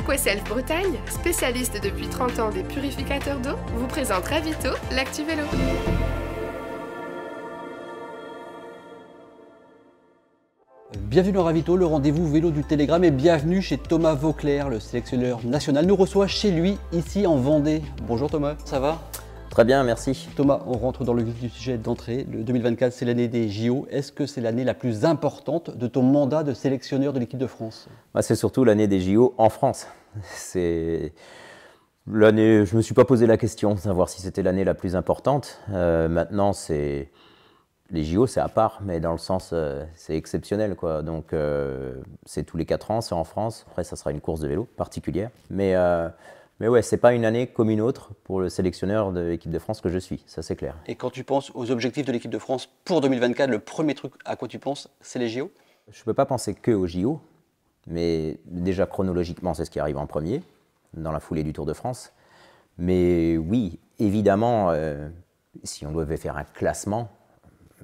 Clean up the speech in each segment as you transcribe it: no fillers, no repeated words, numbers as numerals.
Aquaself Bretagne, spécialiste depuis 30 ans des purificateurs d'eau, vous présente Ravito, l'actu vélo. Bienvenue dans Ravito, le rendez-vous vélo du Télégramme, et bienvenue chez Thomas Vauclair, le sélectionneur national nous reçoit chez lui, ici en Vendée. Bonjour Thomas, ça va? Très bien, merci. Thomas, on rentre dans le vif du sujet d'entrée. Le 2024, c'est l'année des JO. Est-ce que c'est l'année la plus importante de ton mandat de sélectionneur de l'équipe de France? C'est surtout l'année des JO en France. C'est l'année, je ne me suis pas posé la question de savoir si c'était l'année la plus importante. Maintenant, les JO, c'est à part, mais dans le sens, c'est exceptionnel, quoi. Donc, c'est tous les 4 ans, c'est en France. Après, ça sera une course de vélo particulière. Mais ouais, c'est pas une année comme une autre pour le sélectionneur de l'équipe de France que je suis, ça c'est clair. Et quand tu penses aux objectifs de l'équipe de France pour 2024, le premier truc à quoi tu penses, c'est les JO? Je ne peux pas penser que aux JO, mais déjà chronologiquement, c'est ce qui arrive en premier, dans la foulée du Tour de France. Mais oui, évidemment, si on devait faire un classement,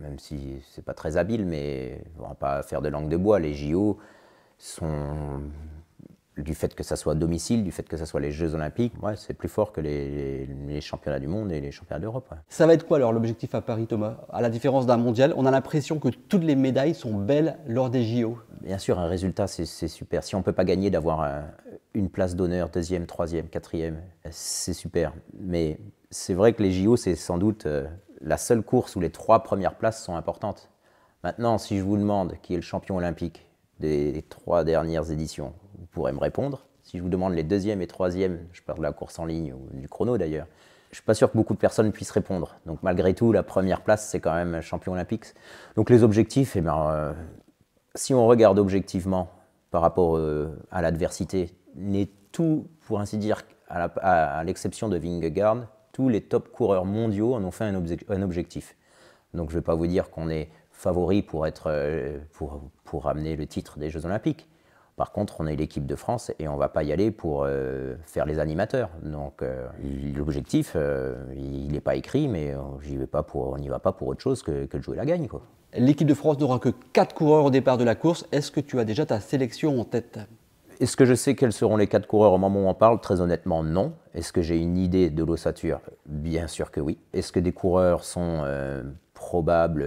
même si c'est pas très habile, mais on ne va pas faire de langue de bois, les JO sont... Du fait que ça soit à domicile, du fait que ça soit les Jeux Olympiques, ouais, c'est plus fort que les championnats du monde et les championnats d'Europe. Ouais. Ça va être quoi alors l'objectif à Paris, Thomas? À la différence d'un mondial, on a l'impression que toutes les médailles sont belles lors des JO. Bien sûr, un résultat, c'est super. Si on ne peut pas gagner, d'avoir une place d'honneur, 2e, 3e, 4e, c'est super. Mais c'est vrai que les JO, c'est sans doute la seule course où les 3 premières places sont importantes. Maintenant, si je vous demande qui est le champion olympique des 3 dernières éditions, vous pourrez me répondre. Si je vous demande les 2e et 3e, je parle de la course en ligne ou du chrono d'ailleurs, je ne suis pas sûr que beaucoup de personnes puissent répondre. Donc malgré tout, la première place, c'est quand même champion olympique. Donc les objectifs, si on regarde objectivement par rapport à l'adversité, tout, pour ainsi dire, à l'exception de Vingegaard, tous les top coureurs mondiaux en ont fait un objectif. Donc je ne vais pas vous dire qu'on est favori pour ramener le titre des Jeux Olympiques. Par contre, on est l'équipe de France et on ne va pas y aller pour faire les animateurs. Donc l'objectif, il n'est pas écrit, mais on n'y va pas pour autre chose que de jouer la gagne, quoi. L'équipe de France n'aura que 4 coureurs au départ de la course. Est-ce que tu as déjà ta sélection en tête? Est-ce que je sais quels seront les 4 coureurs au moment où on parle? Très honnêtement, non. Est-ce que j'ai une idée de l'ossature? Bien sûr que oui. Est-ce que des coureurs sont probables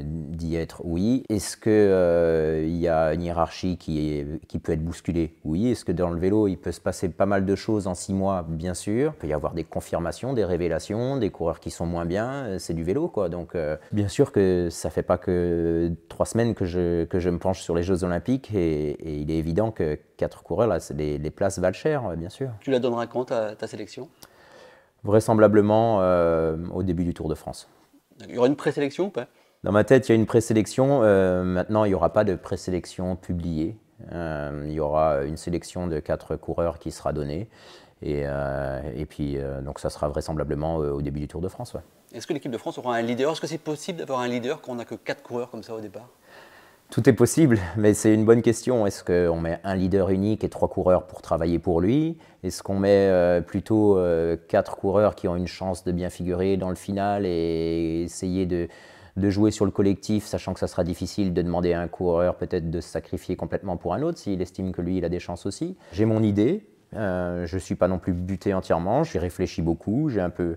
d'y être? Oui. Est-ce qu'il y a une hiérarchie qui peut être bousculée? Oui. Est-ce que dans le vélo, il peut se passer pas mal de choses en 6 mois? Bien sûr. Il peut y avoir des confirmations, des révélations, des coureurs qui sont moins bien. C'est du vélo, quoi. Donc, bien sûr que ça ne fait pas que 3 semaines que je me penche sur les Jeux Olympiques et il est évident que 4 coureurs, là, les places valent cher, bien sûr. Tu la donneras quand, ta sélection? Vraisemblablement au début du Tour de France. Il y aura une présélection ou pas? Dans ma tête, il y a une présélection. Maintenant, il n'y aura pas de présélection publiée. Il y aura une sélection de 4 coureurs qui sera donnée. Et puis, donc ça sera vraisemblablement au début du Tour de France. Ouais. Est-ce que l'équipe de France aura un leader? Est-ce que c'est possible d'avoir un leader quand on n'a que 4 coureurs comme ça au départ? Tout est possible, mais c'est une bonne question. Est-ce qu'on met un leader unique et 3 coureurs pour travailler pour lui? Est-ce qu'on met plutôt 4 coureurs qui ont une chance de bien figurer dans le final et essayer de jouer sur le collectif, sachant que ça sera difficile de demander à un coureur peut-être de se sacrifier complètement pour un autre s'il estime que lui, il a des chances aussi? J'ai mon idée, je ne suis pas non plus buté entièrement, j'y réfléchis beaucoup, j'ai un peu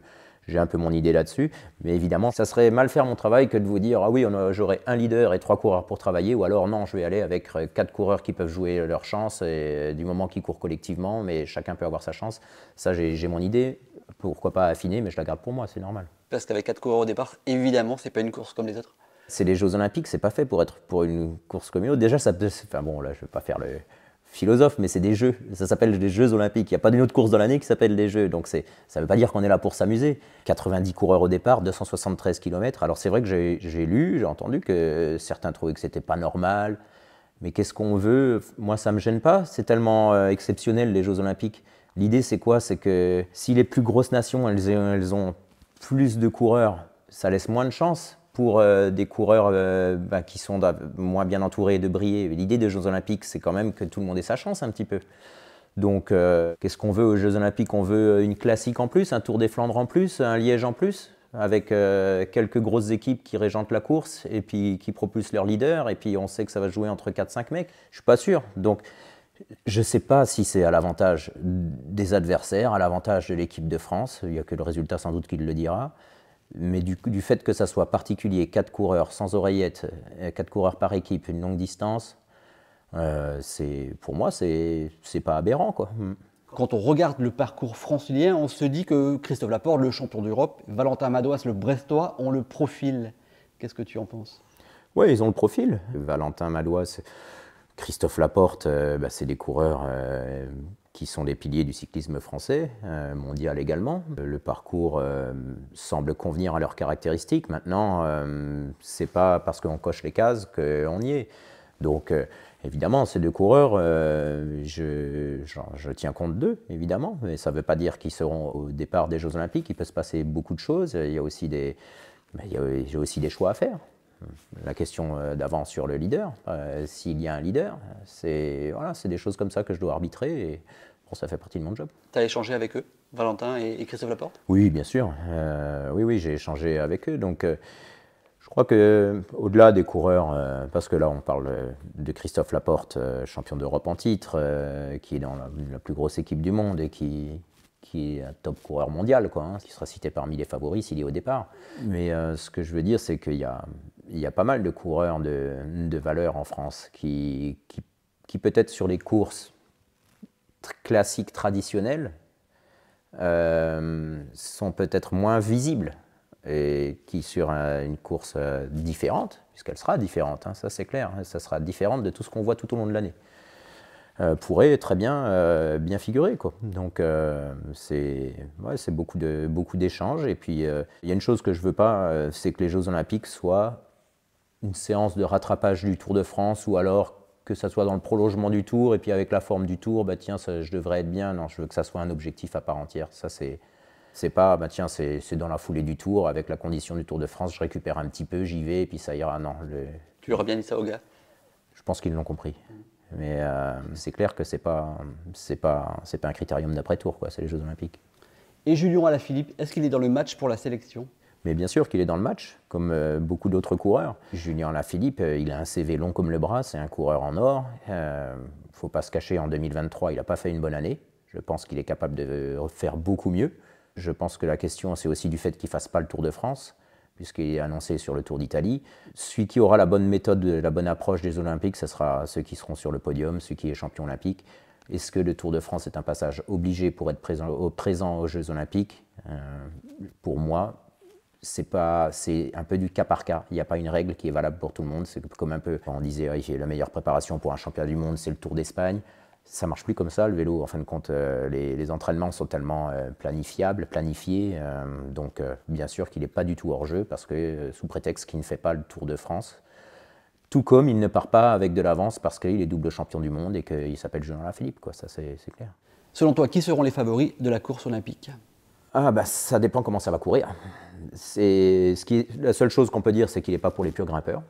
mon idée là-dessus, mais évidemment, ça serait mal faire mon travail que de vous dire « Ah oui, j'aurai un leader et 3 coureurs pour travailler », ou alors « Non, je vais aller avec 4 coureurs qui peuvent jouer leur chance, et du moment qu'ils courent collectivement, mais chacun peut avoir sa chance ». Ça, j'ai mon idée, pourquoi pas affiner, mais je la garde pour moi, c'est normal. Parce qu'avec 4 coureurs au départ, évidemment, c'est pas une course comme les autres. C'est les Jeux Olympiques, c'est pas fait pour une course comme une autre. Déjà, ça peut... Enfin bon, là, je vais pas faire le philosophe, mais c'est des jeux, ça s'appelle les Jeux Olympiques. Il n'y a pas d'une autre course dans l'année qui s'appelle les Jeux, donc ça ne veut pas dire qu'on est là pour s'amuser. 90 coureurs au départ, 273 km. Alors c'est vrai que j'ai entendu que certains trouvaient que c'était pas normal, mais qu'est-ce qu'on veut? Moi, ça me gêne pas, c'est tellement exceptionnel les Jeux Olympiques. L'idée, c'est quoi? C'est que si les plus grosses nations, elles ont plus de coureurs, ça laisse moins de chance pour des coureurs qui sont moins bien entourés de briller. L'idée des Jeux Olympiques, c'est quand même que tout le monde ait sa chance un petit peu. Donc, qu'est-ce qu'on veut aux Jeux Olympiques? On veut une classique en plus, un Tour des Flandres en plus, un Liège en plus, avec quelques grosses équipes qui régentent la course et puis qui propulsent leur leader. Et puis, on sait que ça va jouer entre 4-5 mecs. Je ne suis pas sûr. Donc, Je ne sais pas si c'est à l'avantage des adversaires, à l'avantage de l'équipe de France, il n'y a que le résultat sans doute qui le dira, mais du fait que ça soit particulier, 4 coureurs sans oreillettes, 4 coureurs par équipe, une longue distance, pour moi, c'est pas aberrant, quoi. Quand on regarde le parcours francilien, on se dit que Christophe Laporte, le champion d'Europe, Valentin Madouas, le Brestois, ont le profil. Qu'est-ce que tu en penses? Oui, ils ont le profil. Valentin Madouas, Christophe Laporte, c'est des coureurs qui sont les piliers du cyclisme français, mondial également. Le parcours semble convenir à leurs caractéristiques. Maintenant, c'est pas parce qu'on coche les cases qu'on y est. Donc, évidemment, ces deux coureurs, je tiens compte d'eux, évidemment, mais ça ne veut pas dire qu'ils seront au départ des Jeux Olympiques. Il peut se passer beaucoup de choses. Il y a aussi des choix à faire. La question d'avance sur le leader, s'il y a un leader, c'est des choses comme ça que je dois arbitrer et bon, ça fait partie de mon job. Tu as échangé avec eux, Valentin et Christophe Laporte? Oui, bien sûr. Oui, j'ai échangé avec eux. Donc, je crois qu'au-delà des coureurs, parce que là on parle de Christophe Laporte, champion d'Europe en titre, qui est dans la plus grosse équipe du monde et qui est un top coureur mondial, quoi, qui sera cité parmi les favoris s'il est au départ. Mais ce que je veux dire, c'est qu'il y a pas mal de coureurs de valeur en France qui peut-être sur les courses classiques traditionnelles sont peut-être moins visibles et qui sur une course différente, puisqu'elle sera différente, ça c'est clair, ça sera différente de tout ce qu'on voit tout au long de l'année, pourrait très bien figurer, quoi. Donc c'est beaucoup d'échanges. Et puis il y a une chose que je ne veux pas, c'est que les Jeux Olympiques soient une séance de rattrapage du Tour de France, ou alors que ça soit dans le prolongement du Tour, et puis avec la forme du Tour, tiens, je devrais être bien. Non, je veux que ça soit un objectif à part entière. Ça, c'est pas, tiens, c'est dans la foulée du Tour, avec la condition du Tour de France, je récupère un petit peu, j'y vais, et puis ça ira. Non. Tu leur as bien dit ça aux gars? Je pense qu'ils l'ont compris. Mais c'est clair que c'est pas un critérium d'après-tour, quoi. C'est les Jeux Olympiques. Et Julien Alaphilippe, est-ce qu'il est dans le match pour la sélection? Mais bien sûr qu'il est dans le match, comme beaucoup d'autres coureurs. Julien Alaphilippe, il a un CV long comme le bras, c'est un coureur en or. Il ne faut pas se cacher, en 2023, il n'a pas fait une bonne année. Je pense qu'il est capable de faire beaucoup mieux. Je pense que la question, c'est aussi du fait qu'il ne fasse pas le Tour de France, puisqu'il est annoncé sur le Tour d'Italie. Celui qui aura la bonne méthode, la bonne approche des Olympiques, ce sera ceux qui seront sur le podium, celui qui est champion olympique. Est-ce que le Tour de France est un passage obligé pour être présent aux Jeux Olympiques? Pour moi, c'est un peu du cas par cas. Il n'y a pas une règle qui est valable pour tout le monde. C'est comme un peu, on disait, la meilleure préparation pour un championnat du monde, c'est le Tour d'Espagne. Ça ne marche plus comme ça, le vélo. En fin de compte, les entraînements sont tellement planifiés. Donc, bien sûr qu'il n'est pas du tout hors jeu, parce que sous prétexte qu'il ne fait pas le Tour de France, tout comme il ne part pas avec de l'avance parce qu'il est double champion du monde et qu'il s'appelle Julien Alaphilippe, quoi. Ça, c'est clair. Selon toi, qui seront les favoris de la course olympique? Ça dépend comment ça va courir. La seule chose qu'on peut dire, c'est qu'il n'est pas pour les purs grimpeurs.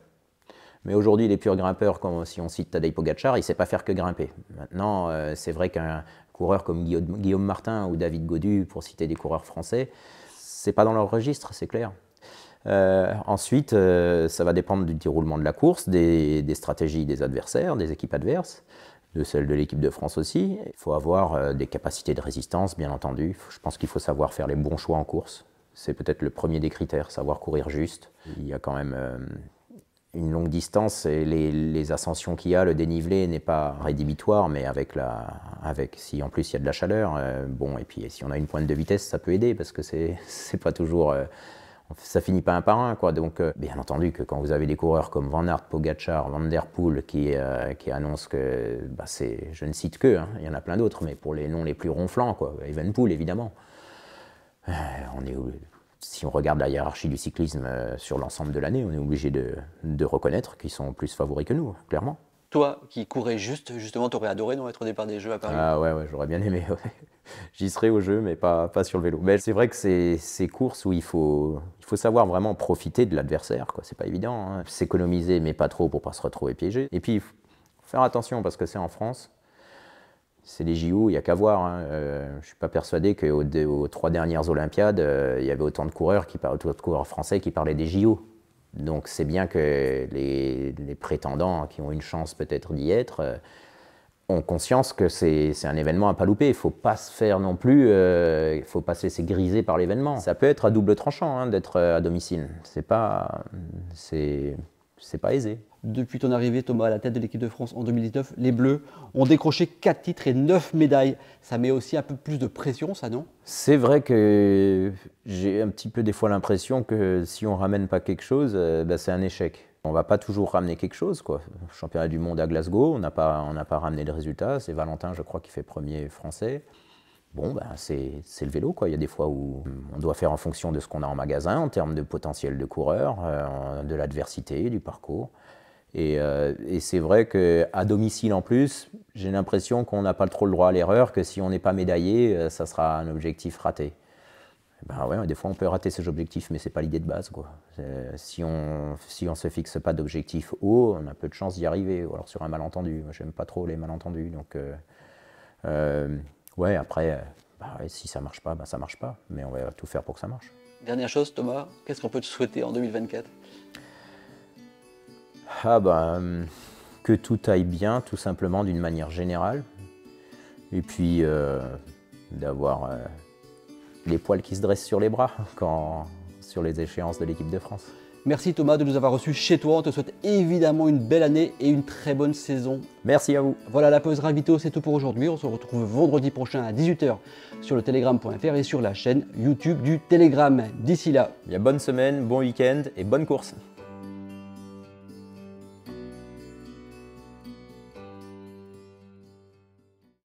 Mais aujourd'hui, les purs grimpeurs, comme si on cite Tadej Pogacar, il ne sait pas faire que grimper. Maintenant, c'est vrai qu'un coureur comme Guillaume Martin ou David Gaudu, pour citer des coureurs français, ce n'est pas dans leur registre, c'est clair. Ensuite, ça va dépendre du déroulement de la course, des stratégies des adversaires, des équipes adverses, de celles de l'équipe de France aussi. Il faut avoir des capacités de résistance, bien entendu. Je pense qu'il faut savoir faire les bons choix en course. C'est peut-être le premier des critères, savoir courir juste. Il y a quand même une longue distance et les ascensions qu'il y a, le dénivelé n'est pas rédhibitoire, mais si en plus il y a de la chaleur, et puis si on a une pointe de vitesse, ça peut aider, parce que c'est pas toujours... ça finit pas un par un, quoi. Donc, bien entendu que quand vous avez des coureurs comme Van Aert, Pogacar, Van Der Poel qui annoncent que, je ne cite qu'eux, il y en a plein d'autres, mais pour les noms les plus ronflants, quoi. Evenepoel, évidemment. Si on regarde la hiérarchie du cyclisme sur l'ensemble de l'année, on est obligé de reconnaître qu'ils sont plus favoris que nous, clairement. Toi, qui courais justement, t'aurais adoré être au départ des Jeux à Paris? Ah ouais, j'aurais bien aimé. Ouais. J'y serais au jeu, mais pas sur le vélo. Mais c'est vrai que c'est ces courses où il faut savoir vraiment profiter de l'adversaire, quoi. C'est pas évident, s'économiser, mais pas trop pour pas se retrouver piégé. Et puis, il faut faire attention, parce que c'est en France. C'est les JO, il n'y a qu'à voir. Je ne suis pas persuadé qu'aux 3 dernières Olympiades, il y avait autant de coureurs français qui parlaient des JO. Donc c'est bien que les prétendants qui ont une chance peut-être d'y être ont conscience que c'est un événement à pas louper. Il ne faut pas se faire non plus, il ne faut pas se laisser griser par l'événement. Ça peut être à double tranchant hein, d'être à domicile. C'est pas aisé. Depuis ton arrivée, Thomas, à la tête de l'équipe de France en 2019, les Bleus ont décroché 4 titres et 9 médailles. Ça met aussi un peu plus de pression, ça, non? C'est vrai que j'ai un petit peu des fois l'impression que si on ne ramène pas quelque chose, c'est un échec. On ne va pas toujours ramener quelque chose, quoi. Championnat du monde à Glasgow, on n'a pas ramené de résultats. C'est Valentin, je crois, qui fait premier français. Bon, c'est le vélo, quoi. Il y a des fois où on doit faire en fonction de ce qu'on a en magasin, en termes de potentiel de coureur, de l'adversité, du parcours. Et c'est vrai qu'à domicile en plus, j'ai l'impression qu'on n'a pas trop le droit à l'erreur, que si on n'est pas médaillé, ça sera un objectif raté. Ouais, des fois on peut rater ces objectifs, mais ce n'est pas l'idée de base, quoi. Si on ne se fixe pas d'objectif haut, on a peu de chances d'y arriver, ou alors sur un malentendu. Moi, j'aime pas trop les malentendus, donc ouais, après, si ça marche pas, ça marche pas, mais on va tout faire pour que ça marche. Dernière chose, Thomas, qu'est-ce qu'on peut te souhaiter en 2024? Que tout aille bien, tout simplement, d'une manière générale, et puis d'avoir les poils qui se dressent sur les bras sur les échéances de l'équipe de France. Merci Thomas de nous avoir reçus chez toi. On te souhaite évidemment une belle année et une très bonne saison. Merci à vous. Voilà, la pause Ravito, c'est tout pour aujourd'hui. On se retrouve vendredi prochain à 18 h sur le telegram.fr et sur la chaîne YouTube du Telegram. D'ici là, bonne semaine, bon week-end et bonne course.